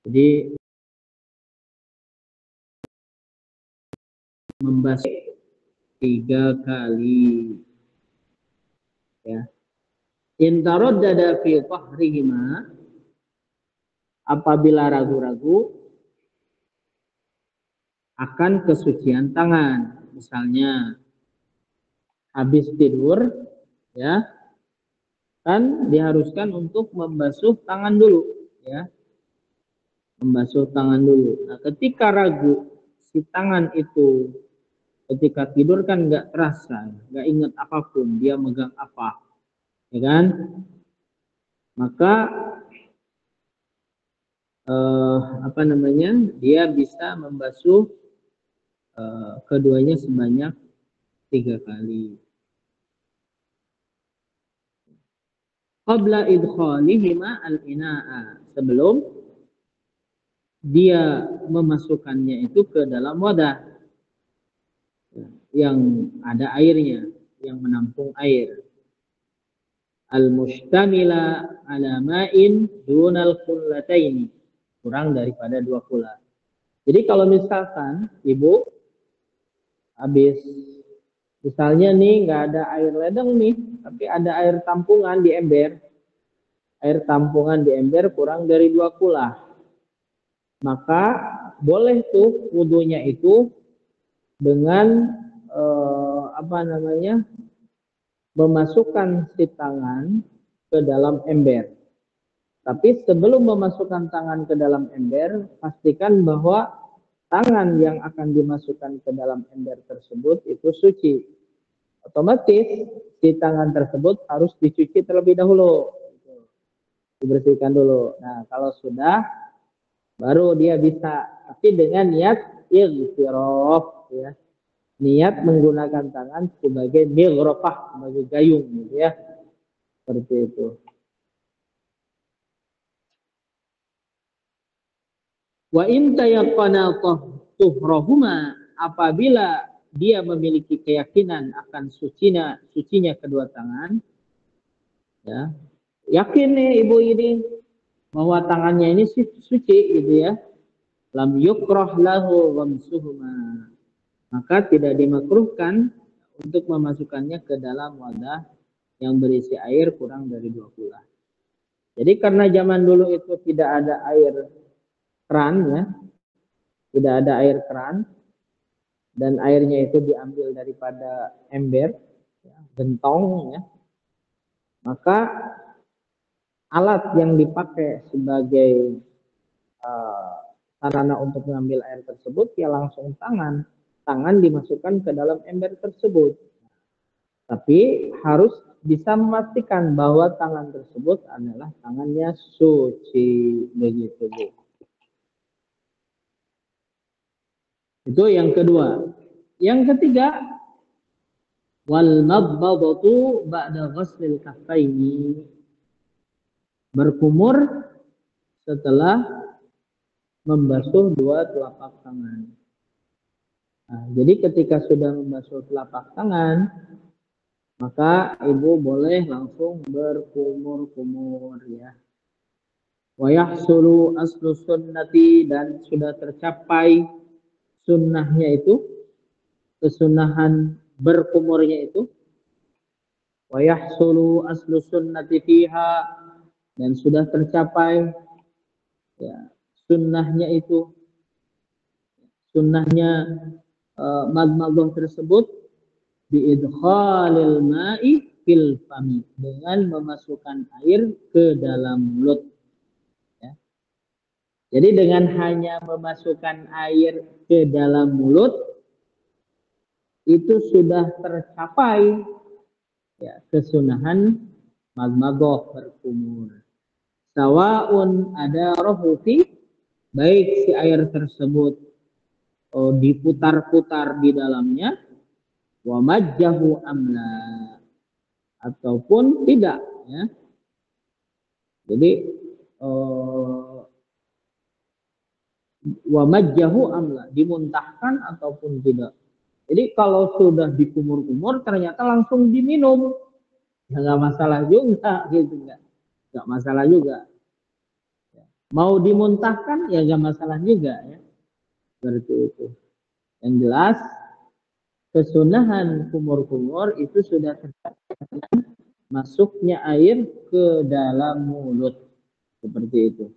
Jadi membasuh 3 kali. Ya. In taraddada fi tahrihima, apabila ragu-ragu akan kesucian tangan, misalnya habis tidur, ya, kan diharuskan untuk membasuh tangan dulu, ya, membasuh tangan dulu. Nah, ketika ragu si tangan itu ketika tidur kan nggak terasa, nggak ingat apapun, dia megang apa, ya kan? Maka apa namanya? Dia bisa membasuh keduanya sebanyak 3 kali. Qabla idkhalihima al-ina'a, sebelum dia memasukkannya itu ke dalam wadah yang ada airnya, yang menampung air. Al-mustamila ala ma'in dunal qullataini, kurang daripada 2 kula. Jadi kalau misalkan ibu habis, misalnya nih nggak ada air ledeng nih, tapi ada air tampungan di ember, air tampungan di ember kurang dari 2 kula, maka boleh tuh wudhunya itu dengan apa namanya, memasukkan si tangan ke dalam ember. Tapi sebelum memasukkan tangan ke dalam ember, pastikan bahwa tangan yang akan dimasukkan ke dalam ember tersebut itu suci. Otomatis si tangan tersebut harus dicuci terlebih dahulu, dibersihkan dulu. Nah, kalau sudah, baru dia bisa, tapi dengan niat ighfirah, ya, niat menggunakan tangan sebagai mighrafah, sebagai gayung, gitu ya, seperti itu. Wa in tayaqqana tuhrahuma, apabila dia memiliki keyakinan akan sucinya kedua tangan, ya, yakin nih ibu ini bahwa tangannya ini suci, gitu ya, lam yukrah lahu ghamsuhuma, maka tidak dimakruhkan untuk memasukkannya ke dalam wadah yang berisi air kurang dari 2 kula. Jadi karena zaman dulu itu tidak ada air keran, ya, tidak ada air keran, dan airnya itu diambil daripada ember, ya, gentong, ya, maka alat yang dipakai sebagai sarana untuk mengambil air tersebut ya langsung tangan dimasukkan ke dalam ember tersebut. Tapi harus bisa memastikan bahwa tangan tersebut adalah tangannya suci, begitu Bu. Itu yang kedua. Yang ketiga, wal madmadatu ba'da ghaslil kaffaini, berkumur setelah membasuh 2 telapak tangan. Nah, jadi ketika sudah membasuh telapak tangan, maka ibu boleh langsung berkumur-kumur, ya. Wa yahsulu aslu sunnati, dan sudah tercapai sunnahnya itu, kesunahan berkumurnya itu. Wa yahsulu aslu sunnati fiha, dan sudah tercapai, ya, sunnahnya itu, sunnahnya madmadah tersebut biidkhalil ma'i fil fami, dengan memasukkan air ke dalam mulut, ya. Jadi dengan hanya memasukkan air ke dalam mulut itu sudah tercapai, ya, kesunahan madmadah, berkumur. Sawaun ada rohufi, baik si air tersebut diputar-putar di dalamnya, wa majjahu amla, ataupun tidak, ya. Jadi wa majjahu amla, dimuntahkan ataupun tidak. Jadi kalau sudah dikumur-kumur ternyata langsung diminum, ya nggak masalah juga, gitu, nggak masalah juga. Mau dimuntahkan ya gak masalah juga ya. Seperti itu. Yang jelas kesunahan kumur-kumur itu sudah tercapai masuknya air ke dalam mulut. Seperti itu.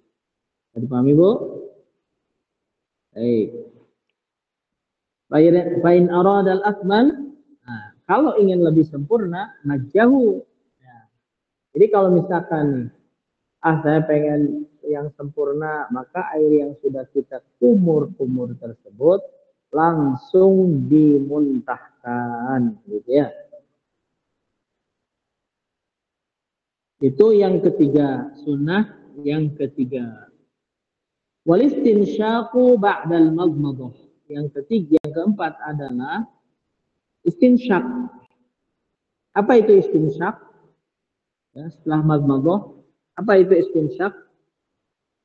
Dipahami, Bu? Baik. Fa'in aradal akmal. Nah, kalau ingin lebih sempurna, majahu. Ya. Jadi kalau misalkan saya pengen yang sempurna, maka air yang sudah kita kumur-kumur tersebut langsung dimuntahkan, gitu ya. Itu yang ketiga, sunnah yang ketiga. Walistinsyaku ba'dal madmadah. Yang ketiga, yang keempat adalah istinsyak. Apa itu istinsyak? Ya, setelah madmadah, apa itu istinsyak?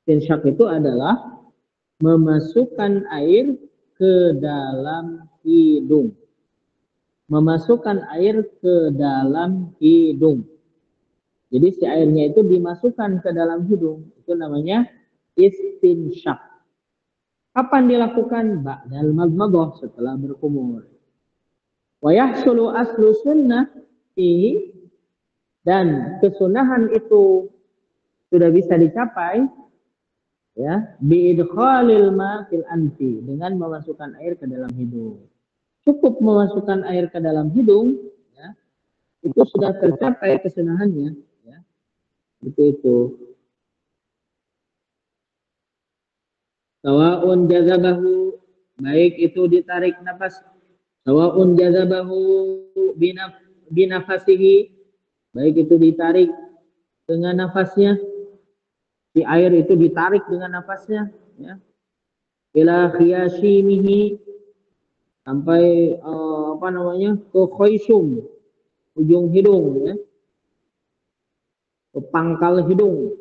Istinsyak itu adalah memasukkan air ke dalam hidung. Memasukkan air ke dalam hidung. Jadi si airnya itu dimasukkan ke dalam hidung. Itu namanya istinsyak. Kapan dilakukan? Ba'dal madmadah, setelah berkumur. Wa yahsulu aslu sunnah dan kesunahan itu sudah bisa dicapai ya biidkhalil ma fil anfi, dengan memasukkan air ke dalam hidung. Cukup memasukkan air ke dalam hidung ya, itu sudah tercapai kesunahannya ya. Itu. Sawaun jazabahu, baik itu ditarik nafas. Sawaun jazabahu binafasihi, baik itu ditarik dengan nafasnya. Si air itu ditarik dengan nafasnya ya. Ila khiyashimihi, sampai ke khoisum, ujung hidung ya, ke pangkal hidung.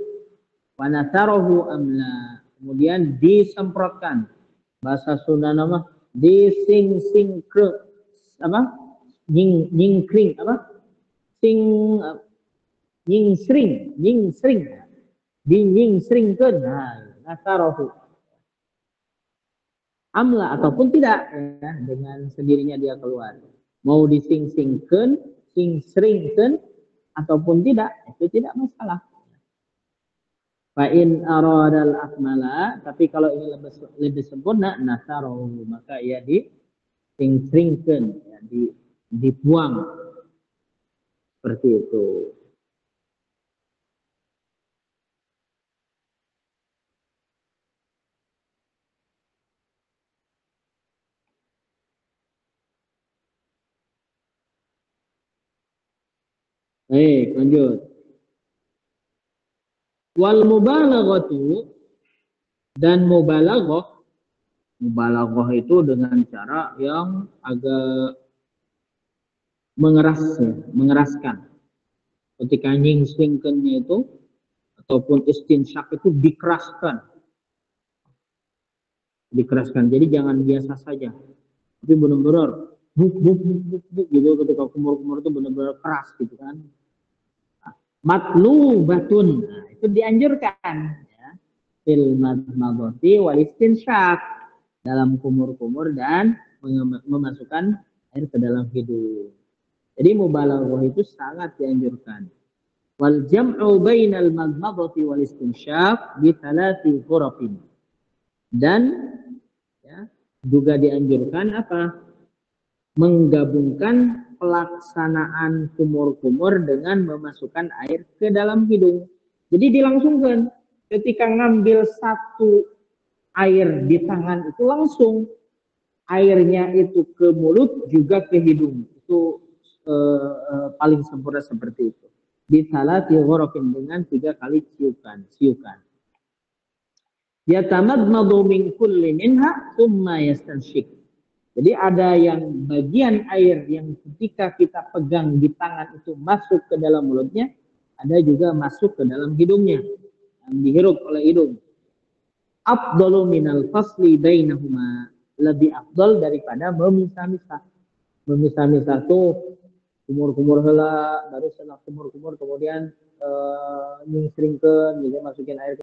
Wanasarahu amla, kemudian disemprotkan. Bahasa Sunda nama dising apa? Nyingkring apa? Sing nyingsring, dinyingsringkeun. Nah, nasarahu amla ataupun tidak ya, dengan sendirinya dia keluar. Mau dising-singkeun, sing-sringkeun ataupun tidak, itu tidak masalah. Fa'in aradal akmala, tapi kalau ini lebih sempurna, nasarahu, maka ia dising-sringkeun, ya, dibuang. Seperti itu. Baik, lanjut. Wal mubalaghatu, dan mubalaghah itu dengan cara yang agak mengeraskan. Ketika nyingsingkennya itu ataupun istinsyak itu dikeraskan. Jadi jangan biasa saja, tapi benar-benar buk gitu. Ketika kumur-kumur itu benar-benar keras gitu kan. Matlubatun, nah, itu dianjurkan ya. Fil madmadati wal istinsyak, dalam kumur-kumur dan memasukkan air ke dalam hidung. Jadi mubalaghah itu sangat dianjurkan. Wal jam'u bainal madmadati wal istinsyak bi thalathi ghurafin. Dan ya, juga dianjurkan apa? Menggabungkan pelaksanaan kumur-kumur dengan memasukkan air ke dalam hidung. Jadi dilangsungkan. Ketika ngambil satu air di tangan itu langsung airnya itu ke mulut juga ke hidung. Itu paling sempurna seperti itu. Bisalati ghurafin, dengan 3 kali siukan. Yatamadmadu min kulli minha thumma yastanshik. Jadi ada yang bagian air yang ketika kita pegang di tangan itu masuk ke dalam mulutnya, ada juga masuk ke dalam hidungnya, yang dihirup oleh hidung. Afdalu minal fasli bainahuma, lebih afdal daripada memisah-misah. Memisah-misah tuh kumur-kumur heula, baru setelah kumur-kumur kemudian nyingsringkeun, gitu, masukin air